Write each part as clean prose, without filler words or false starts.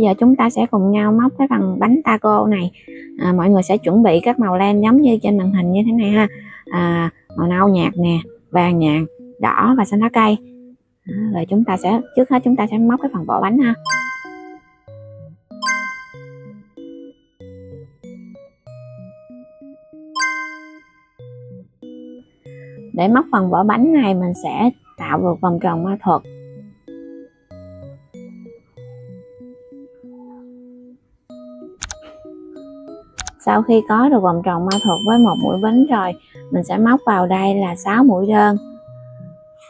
giờ chúng ta sẽ cùng nhau móc cái phần bánh taco này. Mọi người sẽ chuẩn bị các màu len giống như trên màn hình như thế này ha. Màu nâu nhạt nè, vàng nhạt, đỏ và xanh lá cây. Rồi chúng ta sẽ trước hết chúng ta sẽ móc cái phần vỏ bánh ha. Để móc phần vỏ bánh này mình sẽ tạo một vòng tròn ma thuật. Sau khi có được vòng tròn ma thuật với một mũi bánh rồi, mình sẽ móc vào đây là 6 mũi đơn.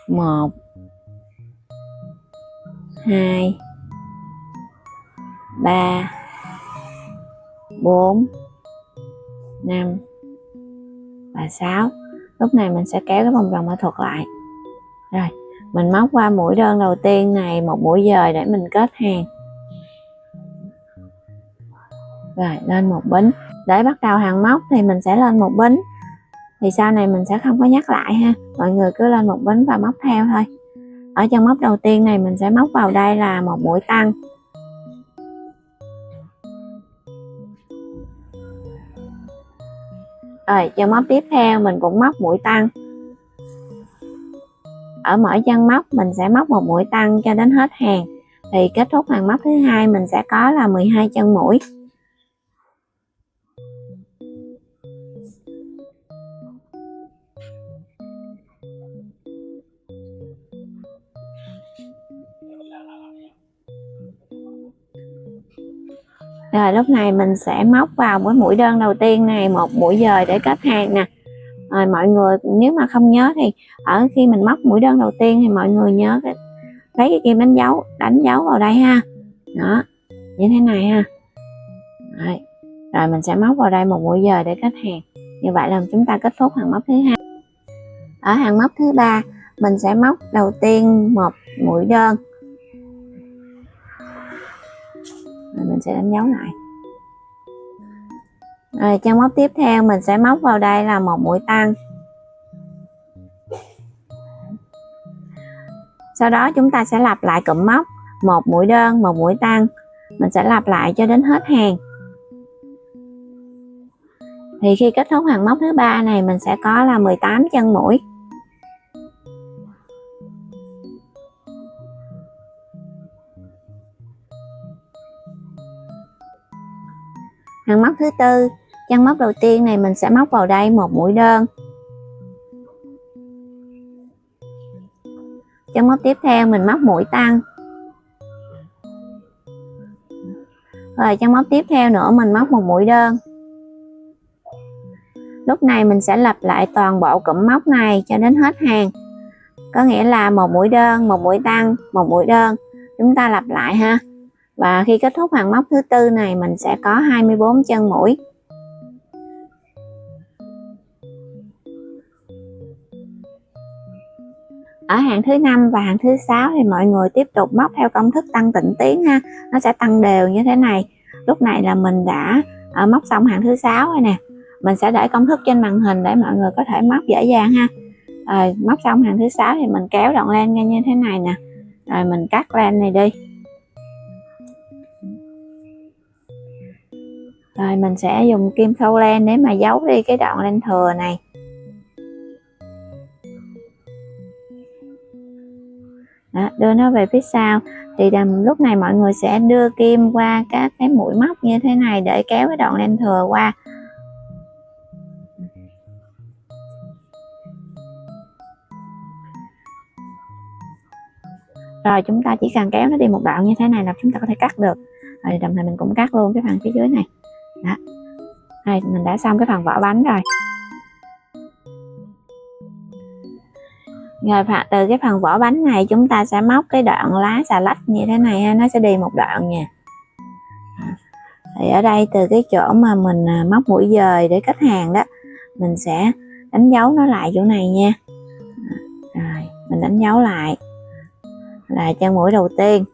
1 2 3 4 5 và 6. Lúc này mình sẽ kéo cái vòng tròn ma thuật lại. Rồi, mình móc qua mũi đơn đầu tiên này một mũi dời để mình kết hàng. Rồi, lên một bính. Để bắt đầu hàng móc thì mình sẽ lên một bính. Thì sau này mình sẽ không có nhắc lại ha. Mọi người cứ lên một bính và móc theo thôi. Ở chân móc đầu tiên này mình sẽ móc vào đây là một mũi tăng. Rồi, chân móc tiếp theo mình cũng móc mũi tăng. Ở mỗi chân móc mình sẽ móc một mũi tăng cho đến hết hàng. Thì kết thúc hàng móc thứ hai mình sẽ có là 12 chân mũi. Rồi lúc này mình sẽ móc vào cái mũi đơn đầu tiên này một mũi dời để kết hàng nè. Rồi mọi người nếu mà không nhớ thì ở khi mình móc mũi đơn đầu tiên thì mọi người nhớ lấy cái kim đánh dấu vào đây ha. Đó, như thế này ha. Rồi mình sẽ móc vào đây một mũi dời để kết hàng. Như vậy là chúng ta kết thúc hàng móc thứ hai. Ở hàng móc thứ ba mình sẽ móc đầu tiên một mũi đơn. Rồi mình sẽ đánh dấu lại. Rồi chân móc tiếp theo mình sẽ móc vào đây là một mũi tăng. Sau đó chúng ta sẽ lặp lại cụm móc một mũi đơn, một mũi tăng. Mình sẽ lặp lại cho đến hết hàng. Thì khi kết thúc hàng móc thứ ba này mình sẽ có là 18 chân mũi. Hàng móc thứ tư, chân móc đầu tiên này mình sẽ móc vào đây một mũi đơn. Chân móc tiếp theo mình móc mũi tăng. Rồi chân móc tiếp theo nữa mình móc một mũi đơn. Lúc này mình sẽ lặp lại toàn bộ cụm móc này cho đến hết hàng. Có nghĩa là một mũi đơn, một mũi tăng, một mũi đơn. Chúng ta lặp lại ha. Và khi kết thúc hàng móc thứ tư này mình sẽ có 24 chân mũi. Ở hàng thứ 5 và hàng thứ 6 thì mọi người tiếp tục móc theo công thức tăng tịnh tiến ha. Nó sẽ tăng đều như thế này. Lúc này là mình đã móc xong hàng thứ 6 rồi nè. Mình sẽ để công thức trên màn hình để mọi người có thể móc dễ dàng ha. Rồi móc xong hàng thứ 6 thì mình kéo đoạn len ra như thế này nè. Rồi mình cắt len này đi. Rồi mình sẽ dùng kim khâu len để mà giấu đi cái đoạn len thừa này. Đó, đưa nó về phía sau. Thì lúc này mọi người sẽ đưa kim qua các cái mũi móc như thế này để kéo cái đoạn len thừa qua. Rồi chúng ta chỉ cần kéo nó đi một đoạn như thế này là chúng ta có thể cắt được. Rồi đồng thời mình cũng cắt luôn cái phần phía dưới này. Đó. Đây, mình đã xong cái phần vỏ bánh rồi. Rồi từ cái phần vỏ bánh này chúng ta sẽ móc cái đoạn lá xà lách như thế này ha, nó sẽ đi một đoạn nha. Thì ở đây từ cái chỗ mà mình móc mũi dời để kết hàng đó, mình sẽ đánh dấu nó lại chỗ này nha. Rồi mình đánh dấu lại là chân mũi đầu tiên.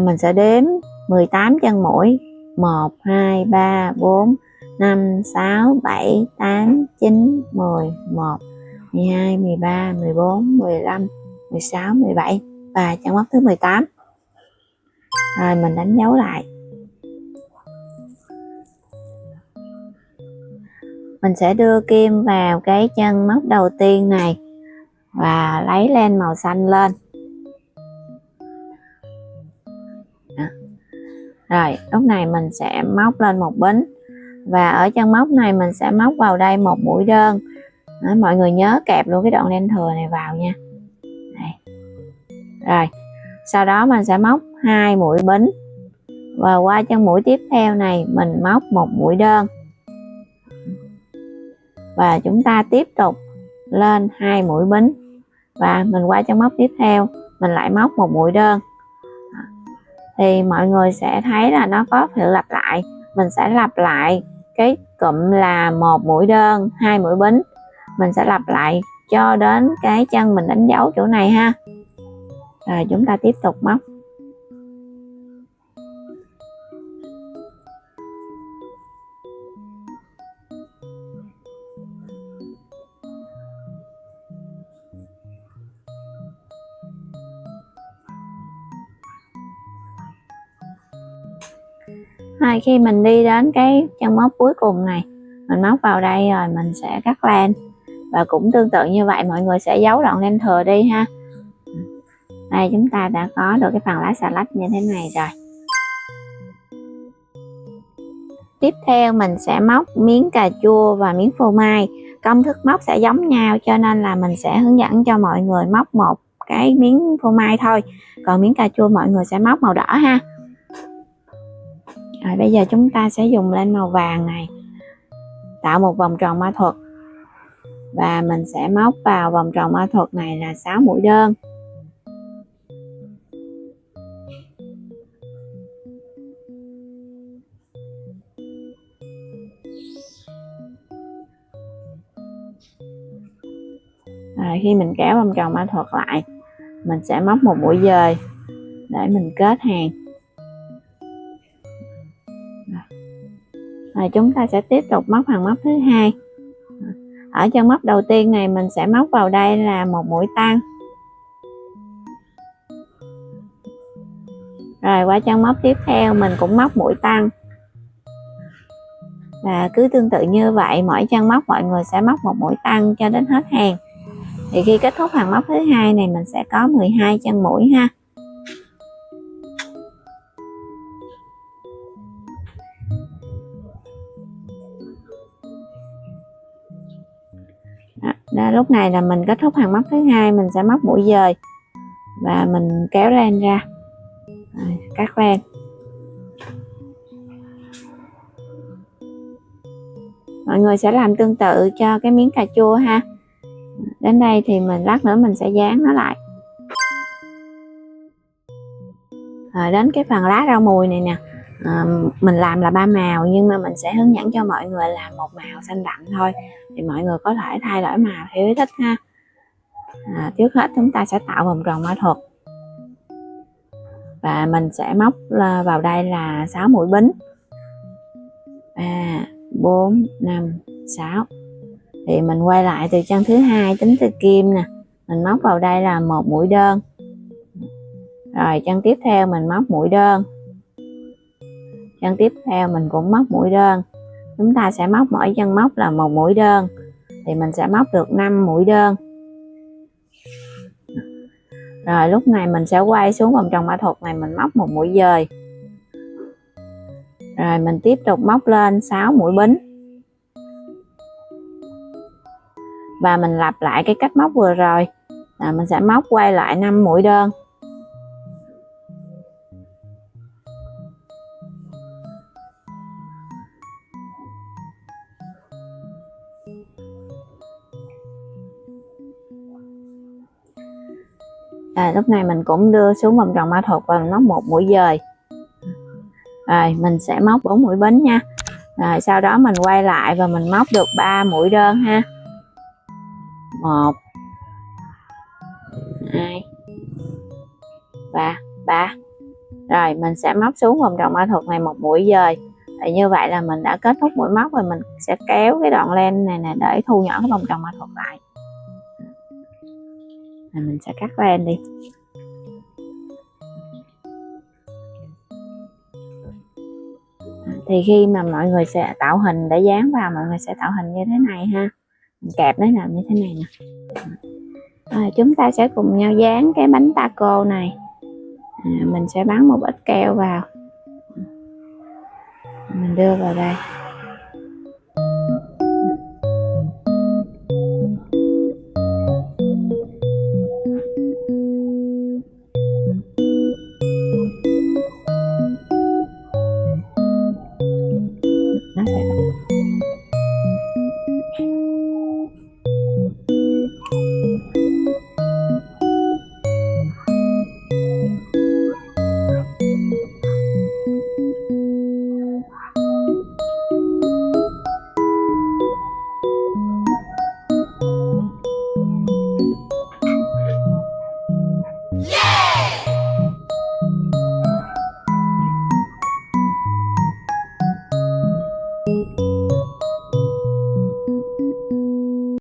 Mình sẽ đếm 18 chân mũi. 1 2 3 4 5 6 7 8 9 10 11 12 13 14 15 16 17 và chân móc thứ 18. Rồi mình đánh dấu lại. mình sẽ đưa kim vào cái chân móc đầu tiên này và lấy len màu xanh lên. Đó. Rồi lúc này mình sẽ móc lên một bính, và ở chân móc này mình sẽ móc vào đây một mũi đơn. Đó, mọi người nhớ kẹp luôn cái đoạn len thừa này vào nha. Đây. Rồi sau đó mình sẽ móc 2 mũi bính, và qua chân mũi tiếp theo này mình móc một mũi đơn, và chúng ta tiếp tục lên 2 mũi bính, và mình qua chân móc tiếp theo mình lại móc một mũi đơn. Thì mọi người sẽ thấy là nó có sự lặp lại. Mình sẽ lặp lại cái cụm là một mũi đơn, 2 mũi bính, mình sẽ lặp lại cho đến cái chân mình đánh dấu chỗ này ha. Rồi chúng ta tiếp tục móc. Rồi khi mình đi đến cái chân móc cuối cùng này, mình móc vào đây rồi mình sẽ cắt len, và cũng tương tự như vậy mọi người sẽ giấu đoạn len thừa đi ha. Đây chúng ta đã có được cái phần lá xà lách như thế này rồi. Tiếp theo mình sẽ móc miếng cà chua và miếng phô mai. Công thức móc sẽ giống nhau cho nên là mình sẽ hướng dẫn cho mọi người móc một cái miếng phô mai thôi, còn miếng cà chua mọi người sẽ móc màu đỏ ha. Rồi bây giờ chúng ta sẽ dùng len màu vàng này tạo một vòng tròn ma thuật, và mình sẽ móc vào vòng tròn ma thuật này là 6 mũi đơn. Rồi khi mình kéo vòng tròn ma thuật lại, mình sẽ móc một mũi dời để mình kết hàng. Rồi chúng ta sẽ tiếp tục móc hàng móc thứ hai. Ở chân móc đầu tiên này mình sẽ móc vào đây là một mũi tăng. Rồi qua chân móc tiếp theo mình cũng móc mũi tăng, và cứ tương tự như vậy mỗi chân móc mọi người sẽ móc một mũi tăng cho đến hết hàng. Thì khi kết thúc hàng móc thứ hai này mình sẽ có 12 chân mũi ha. Đó, lúc này là mình kết thúc hàng móc thứ hai, mình sẽ móc mũi dời và mình kéo len ra. Rồi, cắt len. Mọi người sẽ làm tương tự cho cái miếng cà chua ha. Đến đây thì lát nữa mình sẽ dán nó lại. Rồi đến cái phần lá rau mùi này nè, mình làm là 3 màu nhưng mà mình sẽ hướng dẫn cho mọi người làm một màu xanh đậm thôi, thì mọi người có thể thay đổi màu theo ý thích ha. Trước hết chúng ta sẽ tạo vòng tròn ma thuật, và mình sẽ móc vào đây là 6 mũi bính, 3 4 5 6. Thì mình quay lại từ chân thứ hai tính từ kim nè, mình móc vào đây là một mũi đơn. Rồi chân tiếp theo mình móc mũi đơn, chân tiếp theo mình cũng móc mũi đơn. Chúng ta sẽ móc mỗi chân móc là một mũi đơn, thì mình sẽ móc được 5 mũi đơn. Rồi lúc này mình sẽ quay xuống vòng tròn ma thuật này, mình móc một mũi dời. Rồi mình tiếp tục móc lên 6 mũi bính, và mình lặp lại cái cách móc vừa rồi, mình sẽ móc quay lại 5 mũi đơn. Lúc này mình cũng đưa xuống vòng tròn ma thuật và mình móc một mũi dời. Rồi mình sẽ móc 4 mũi bính nha. Rồi sau đó mình quay lại và mình móc được 3 mũi đơn ha. 1 2 3. Rồi mình sẽ móc xuống vòng tròn ma thuật này một mũi dời. Thì như vậy là mình đã kết thúc mũi móc, rồi mình sẽ kéo cái đoạn len này nè để thu nhỏ cái vòng tròn ma thuật lại. Rồi mình sẽ cắt len đi. Thì khi mà mọi người sẽ tạo hình để dán vào, mọi người sẽ tạo hình như thế này ha, mình kẹp nó làm như thế này nè. Chúng ta sẽ cùng nhau dán cái bánh taco này. Mình sẽ bắn một ít keo vào, mình đưa vào đây.